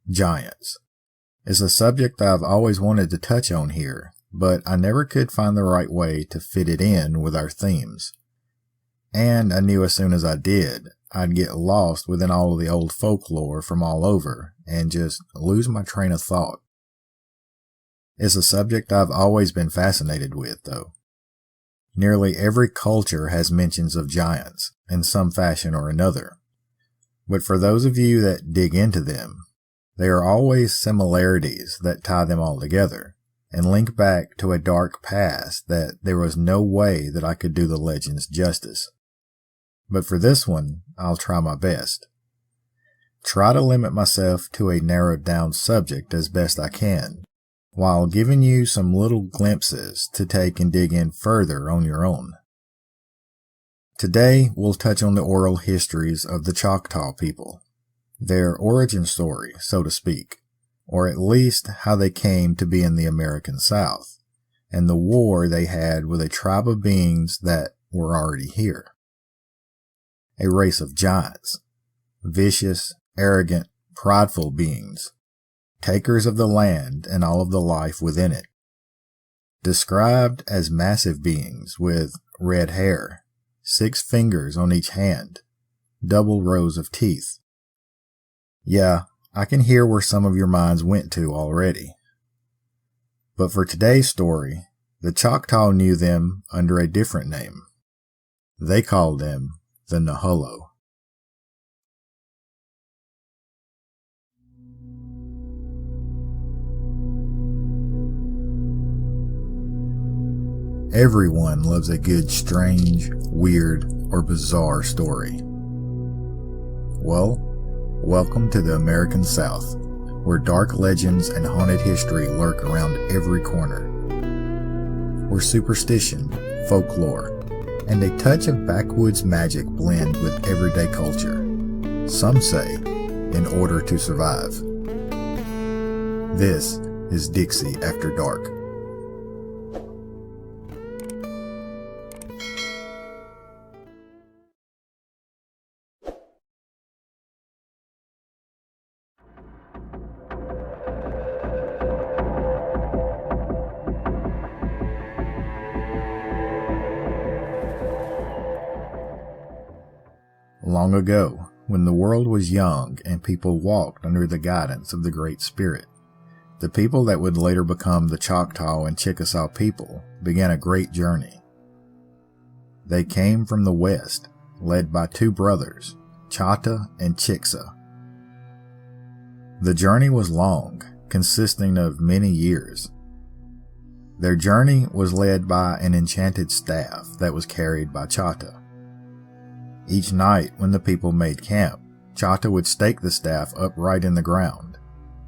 Giants. It's a subject I've always wanted to touch on here, but I never could find the right way to fit it in with our themes. And I knew as soon as I did, I'd get lost within all of the old folklore from all over and just lose my train of thought. It's a subject I've always been fascinated with, though. Nearly every culture has mentions of giants in some fashion or another. But for those of you that dig into them, there are always similarities that tie them all together and link back to a dark past that there was no way that I could do the legends justice. But for this one, I'll try my best. Try to limit myself to a narrowed down subject as best I can, while giving you some little glimpses to take and dig in further on your own. Today, we'll touch on the oral histories of the Choctaw people, their origin story, so to speak, or at least how they came to be in the American South, and the war they had with a tribe of beings that were already here. A race of giants, vicious, arrogant, prideful beings, takers of the land and all of the life within it. Described as massive beings with red hair, 6 fingers on each hand, double rows of teeth. Yeah, I can hear where some of your minds went to already. But for today's story, the Choctaw knew them under a different name. They called them the Nahullo. Everyone loves a good, strange, weird, or bizarre story. Well, welcome to the American South, where dark legends and haunted history lurk around every corner. Where superstition, folklore, and a touch of backwoods magic blend with everyday culture. Some say, in order to survive. This is Dixie After Dark. Long ago, when the world was young and people walked under the guidance of the Great Spirit, the people that would later become the Choctaw and Chickasaw people began a great journey. They came from the west, led by 2 brothers, Choctaw and Chickasaw. The journey was long, consisting of many years. Their journey was led by an enchanted staff that was carried by Choctaw. Each night when the people made camp, Choctaw would stake the staff upright in the ground,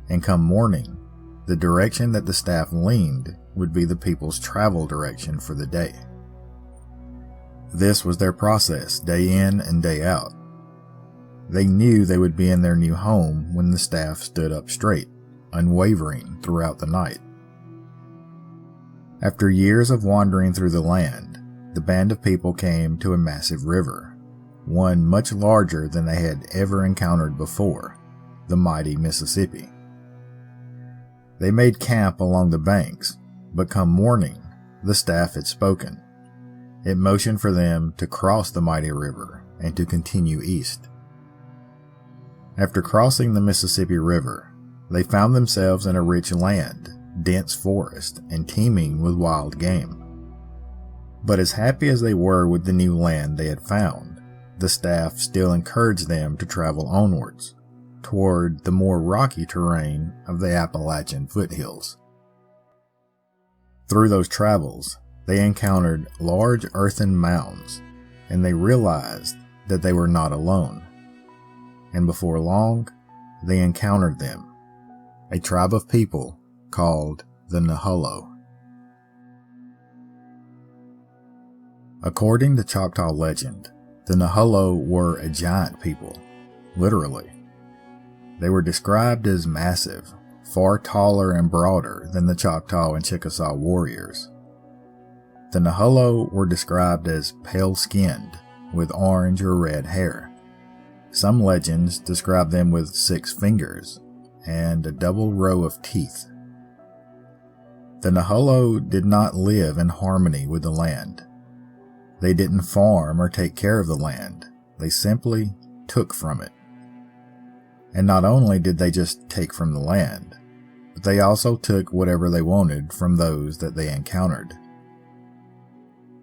and come morning, the direction that the staff leaned would be the people's travel direction for the day. This was their process day in and day out. They knew they would be in their new home when the staff stood up straight, unwavering throughout the night. After years of wandering through the land, the band of people came to a massive river, one much larger than they had ever encountered before, the mighty Mississippi. They made camp along the banks, but come morning, the staff had spoken. It motioned for them to cross the mighty river and to continue east. After crossing the Mississippi River, they found themselves in a rich land, dense forest, and teeming with wild game. But as happy as they were with the new land they had found, the staff still encouraged them to travel onwards, toward the more rocky terrain of the Appalachian foothills. Through those travels, they encountered large earthen mounds, and they realized that they were not alone. And before long, they encountered them, a tribe of people called the Nahullo. According to Choctaw legend, the Nahullo were a giant people, literally. They were described as massive, far taller and broader than the Choctaw and Chickasaw warriors. The Nahullo were described as pale-skinned, with orange or red hair. Some legends describe them with 6 fingers, and a double row of teeth. The Nahullo did not live in harmony with the land. They didn't farm or take care of the land. They simply took from it. And not only did they just take from the land, but they also took whatever they wanted from those that they encountered.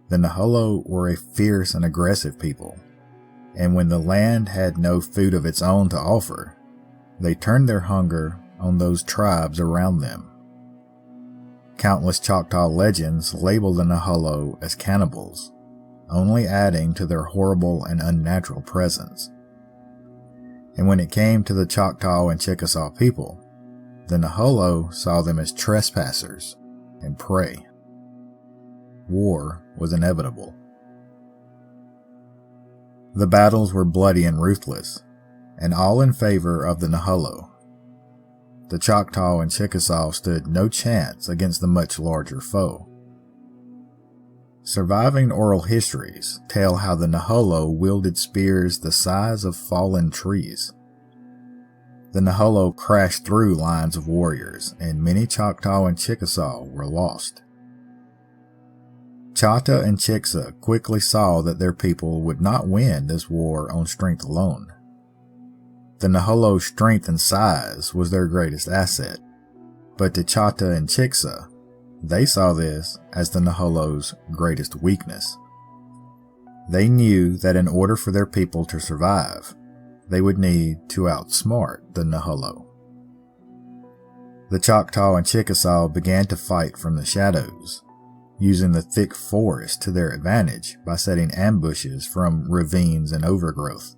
The Nahullo were a fierce and aggressive people, and when the land had no food of its own to offer, they turned their hunger on those tribes around them. Countless Choctaw legends label the Nahullo as cannibals, only adding to their horrible and unnatural presence. And when it came to the Choctaw and Chickasaw people, the Nahullo saw them as trespassers and prey. War was inevitable. The battles were bloody and ruthless, and all in favor of the Nahullo. The Choctaw and Chickasaw stood no chance against the much larger foe. Surviving oral histories tell how the Nahullo wielded spears the size of fallen trees. The Nahullo crashed through lines of warriors, and many Choctaw and Chickasaw were lost. Choctaw and Chickasaw quickly saw that their people would not win this war on strength alone. The Nahullo's strength and size was their greatest asset, but to Choctaw and Chickasaw, they saw this as the Nahullo's greatest weakness. They knew that in order for their people to survive, they would need to outsmart the Nahullo. The Choctaw and Chickasaw began to fight from the shadows, using the thick forest to their advantage by setting ambushes from ravines and overgrowth.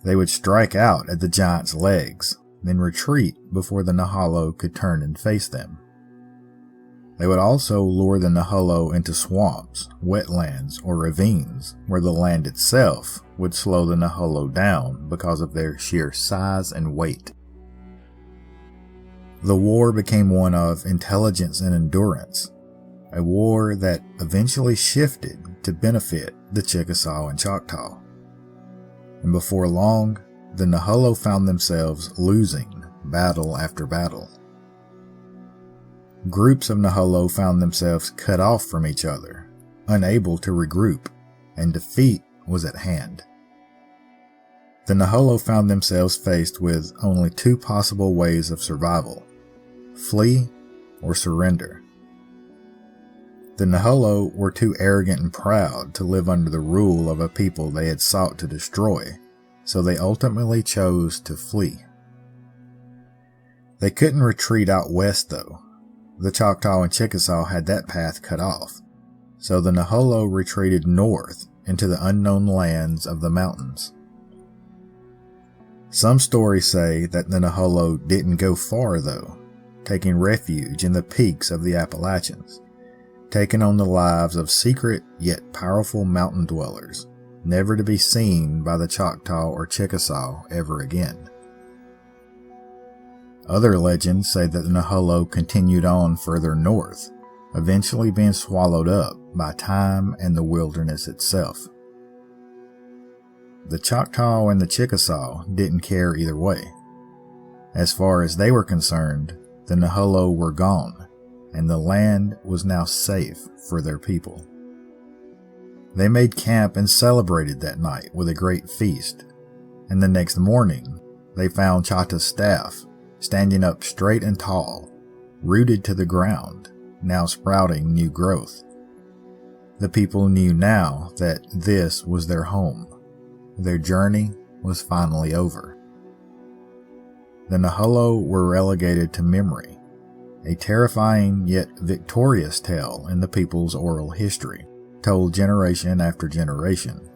They would strike out at the giant's legs, then retreat before the Nahullo could turn and face them. They would also lure the Nahullo into swamps, wetlands, or ravines, where the land itself would slow the Nahullo down because of their sheer size and weight. The war became one of intelligence and endurance, a war that eventually shifted to benefit the Chickasaw and Choctaw. And before long, the Nahullo found themselves losing battle after battle. Groups of Nahullo found themselves cut off from each other, unable to regroup, and defeat was at hand. The Nahullo found themselves faced with only two possible ways of survival: flee or surrender. The Nahullo were too arrogant and proud to live under the rule of a people they had sought to destroy, so they ultimately chose to flee. They couldn't retreat out west though. The Choctaw and Chickasaw had that path cut off, so the Nahullo retreated north into the unknown lands of the mountains. Some stories say that the Nahullo didn't go far though, taking refuge in the peaks of the Appalachians, taking on the lives of secret yet powerful mountain dwellers, never to be seen by the Choctaw or Chickasaw ever again. Other legends say that the Nahullo continued on further north, eventually being swallowed up by time and the wilderness itself. The Choctaw and the Chickasaw didn't care either way. As far as they were concerned, the Nahullo were gone, and the land was now safe for their people. They made camp and celebrated that night with a great feast, and the next morning they found Choctaw's staff standing up straight and tall, rooted to the ground, now sprouting new growth. The people knew now that this was their home. Their journey was finally over. The Nahullo were relegated to memory, a terrifying yet victorious tale in the people's oral history, told generation after generation.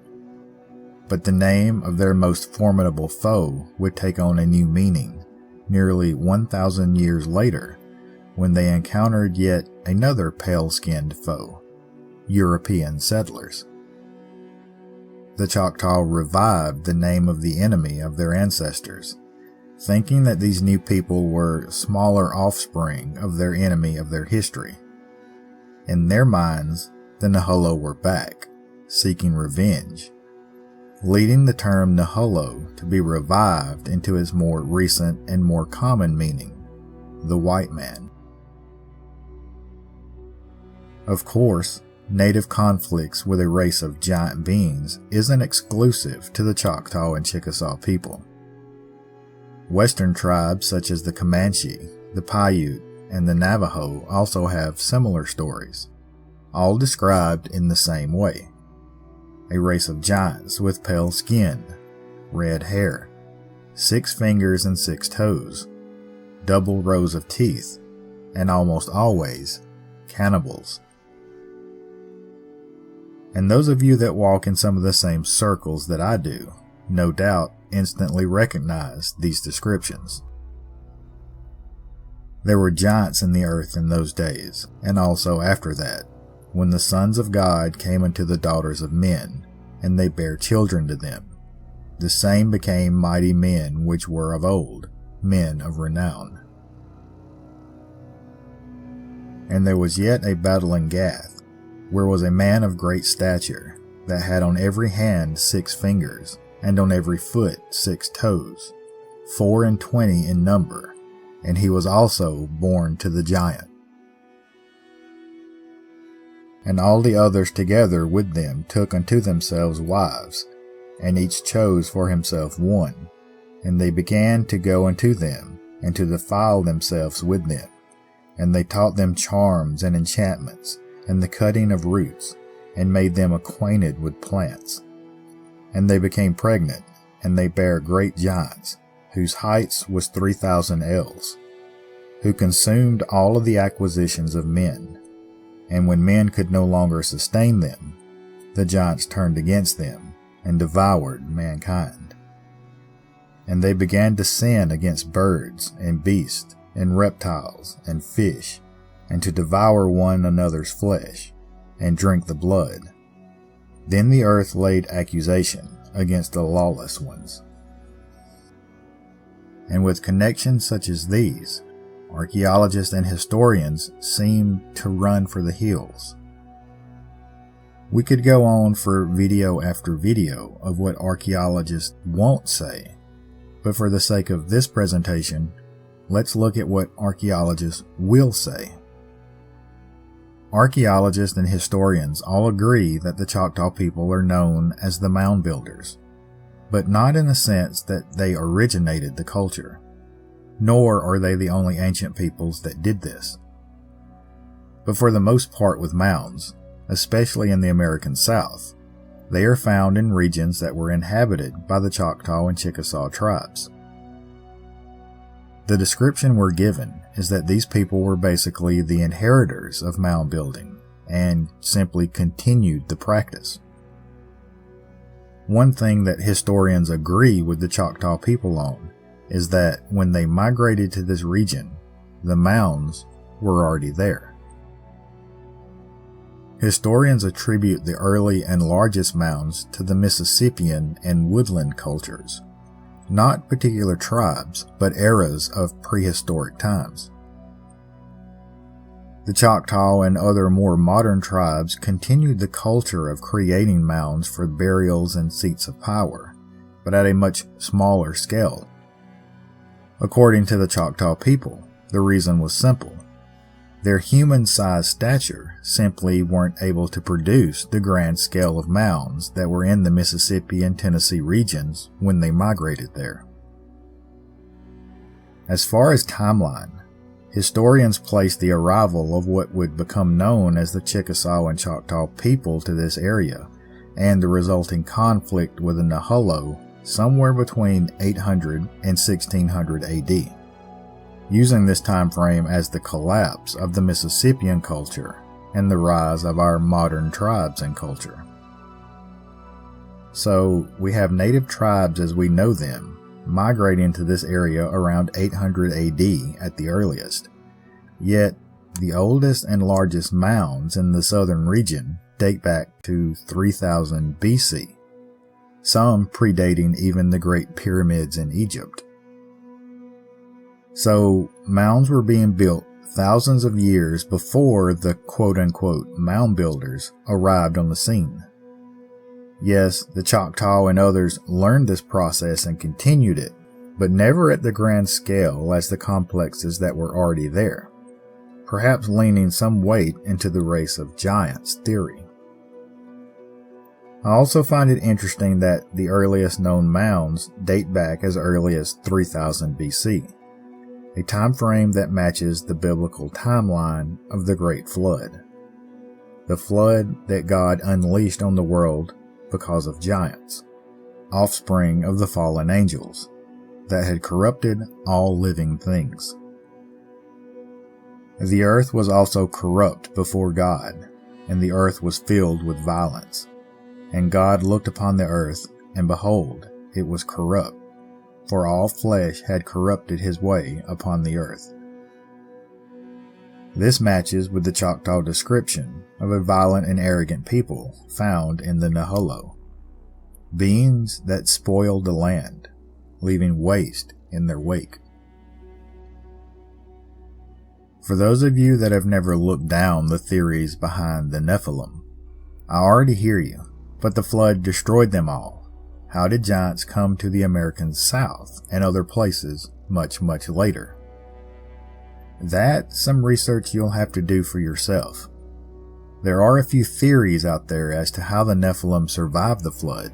But the name of their most formidable foe would take on a new meaning nearly 1,000 years later, when they encountered yet another pale-skinned foe, European settlers. The Choctaw revived the name of the enemy of their ancestors, thinking that these new people were smaller offspring of their enemy of their history. In their minds, the Nahullo were back, seeking revenge. leading the term Nahullo to be revived into its more recent and more common meaning, the white man. Of course, native conflicts with a race of giant beings isn't exclusive to the Choctaw and Chickasaw people. Western tribes such as the Comanche, the Paiute, and the Navajo also have similar stories, all described in the same way. A race of giants with pale skin, red hair, 6 fingers and 6 toes, double rows of teeth, and almost always cannibals. And those of you that walk in some of the same circles that I do, no doubt instantly recognize these descriptions. There were giants in the earth in those days, and also after that, when the sons of God came unto the daughters of men, and they bare children to them. The same became mighty men which were of old, men of renown. And there was yet a battle in Gath, where was a man of great stature, that had on every hand 6 fingers, and on every foot 6 toes, 24 in number, and he was also born to the giant. And all the others together with them took unto themselves wives, and each chose for himself one. And they began to go unto them, and to defile themselves with them. And they taught them charms and enchantments, and the cutting of roots, and made them acquainted with plants. And they became pregnant, and they bare great giants, whose heights was 3,000 ells, who consumed all of the acquisitions of men. And when men could no longer sustain them, the giants turned against them, and devoured mankind. And they began to sin against birds, and beasts, and reptiles, and fish, and to devour one another's flesh, and drink the blood. Then the earth laid accusation against the lawless ones. And with connections such as these, archaeologists and historians seem to run for the hills. We could go on for video after video of what archaeologists won't say, but for the sake of this presentation, let's look at what archaeologists will say. Archaeologists and historians all agree that the Choctaw people are known as the mound builders, but not in the sense that they originated the culture. Nor are they the only ancient peoples that did this. But for the most part with mounds, especially in the American South, they are found in regions that were inhabited by the Choctaw and Chickasaw tribes. The description we're given is that these people were basically the inheritors of mound building and simply continued the practice. One thing that historians agree with the Choctaw people on is that when they migrated to this region, the mounds were already there. Historians attribute the early and largest mounds to the Mississippian and woodland cultures, not particular tribes, but eras of prehistoric times. The Choctaw and other more modern tribes continued the culture of creating mounds for burials and seats of power, but at a much smaller scale. According to the Choctaw people, the reason was simple. Their human-sized stature simply weren't able to produce the grand scale of mounds that were in the Mississippi and Tennessee regions when they migrated there. As far as timeline, historians place the arrival of what would become known as the Chickasaw and Choctaw people to this area and the resulting conflict with the Nahullo somewhere between 800 and 1600 AD, using this time frame as the collapse of the Mississippian culture and the rise of our modern tribes and culture. So we have native tribes as we know them migrating to this area around 800 AD at the earliest, yet the oldest and largest mounds in the southern region date back to 3000 BC. Some predating even the Great Pyramids in Egypt. So, mounds were being built thousands of years before the quote-unquote mound builders arrived on the scene. Yes, the Choctaw and others learned this process and continued it, but never at the grand scale as the complexes that were already there, perhaps leaning some weight into the race of giants theory. I also find it interesting that the earliest known mounds date back as early as 3000 BC, a time frame that matches the biblical timeline of the Great Flood. The flood that God unleashed on the world because of giants, offspring of the fallen angels, that had corrupted all living things. The earth was also corrupt before God, and the earth was filled with violence. And God looked upon the earth, and behold, it was corrupt, for all flesh had corrupted his way upon the earth. This matches with the Choctaw description of a violent and arrogant people found in the Nahullo, beings that spoiled the land, leaving waste in their wake. For those of you that have never looked down the theories behind the Nephilim, I already hear you. But the flood destroyed them all. How did giants come to the American South and other places much, much later? That's some research you'll have to do for yourself. There are a few theories out there as to how the Nephilim survived the flood.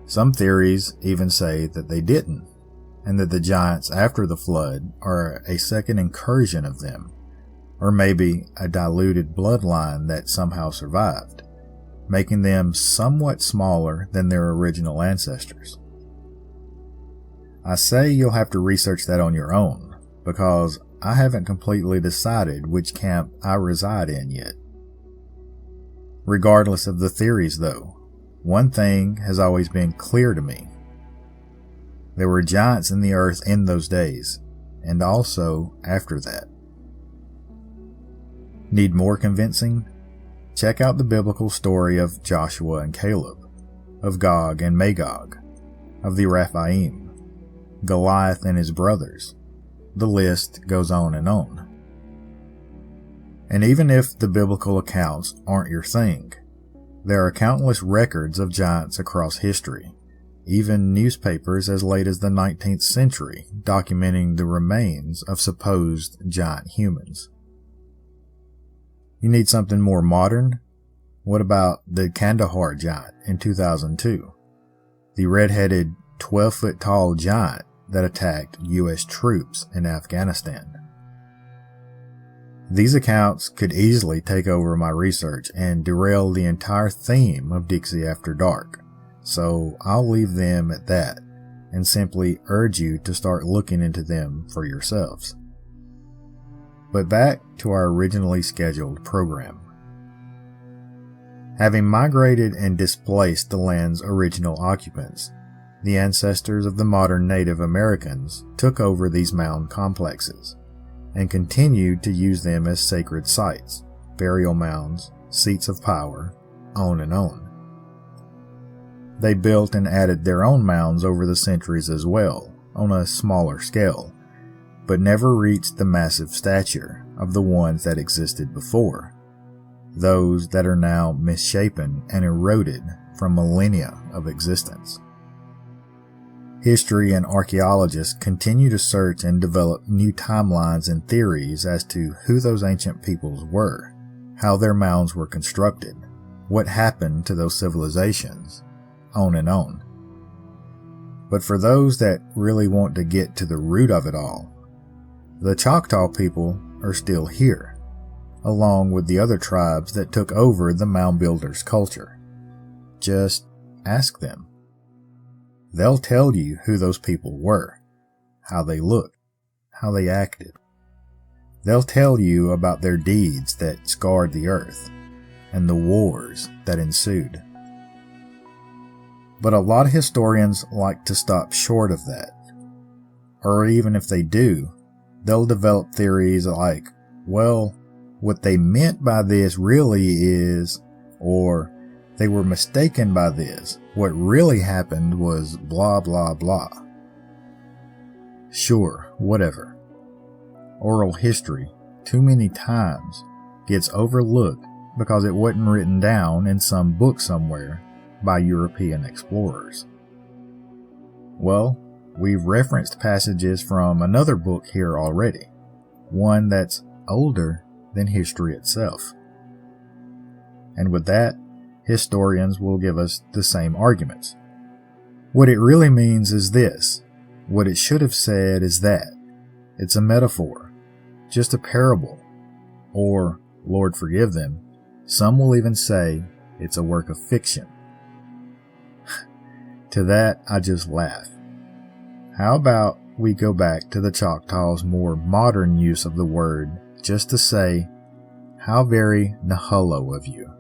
Some theories even say that they didn't, and that the giants after the flood are a second incursion of them, or maybe a diluted bloodline that somehow survived, making them somewhat smaller than their original ancestors. I say you'll have to research that on your own, because I haven't completely decided which camp I reside in yet. Regardless of the theories though, one thing has always been clear to me. There were giants in the earth in those days, and also after that. Need more convincing? Check out the biblical story of Joshua and Caleb, of Gog and Magog, of the Rephaim, Goliath and his brothers. The list goes on and on. And even if the biblical accounts aren't your thing, there are countless records of giants across history, even newspapers as late as the 19th century documenting the remains of supposed giant humans. You need something more modern? What about the Kandahar giant in 2002? The red-headed, 12-foot-tall giant that attacked U.S. troops in Afghanistan. These accounts could easily take over my research and derail the entire theme of Dixie After Dark, so I'll leave them at that and simply urge you to start looking into them for yourselves. But back to our originally scheduled program. Having migrated and displaced the land's original occupants, the ancestors of the modern Native Americans took over these mound complexes and continued to use them as sacred sites, burial mounds, seats of power, on and on. They built and added their own mounds over the centuries as well, on a smaller scale, but never reached the massive stature of the ones that existed before, those that are now misshapen and eroded from millennia of existence. History and archaeologists continue to search and develop new timelines and theories as to who those ancient peoples were, how their mounds were constructed, what happened to those civilizations, on and on. But for those that really want to get to the root of it all, the Choctaw people are still here, along with the other tribes that took over the mound builders' culture. Just ask them. They'll tell you who those people were, how they looked, how they acted. They'll tell you about their deeds that scarred the earth, and the wars that ensued. But a lot of historians like to stop short of that. Or even if they do, they'll develop theories like, well, what they meant by this really is, or they were mistaken by this. What really happened was blah, blah, blah. Sure, whatever. Oral history, too many times, gets overlooked because it wasn't written down in some book somewhere, by European explorers. Well, we've referenced passages from another book here already, one that's older than history itself. And with that, historians will give us the same arguments. What it really means is this. What it should have said is that. It's a metaphor, just a parable, or, Lord forgive them, some will even say it's a work of fiction. To that, I just laugh. How about we go back to the Choctaw's more modern use of the word just to say, how very Nahullo of you.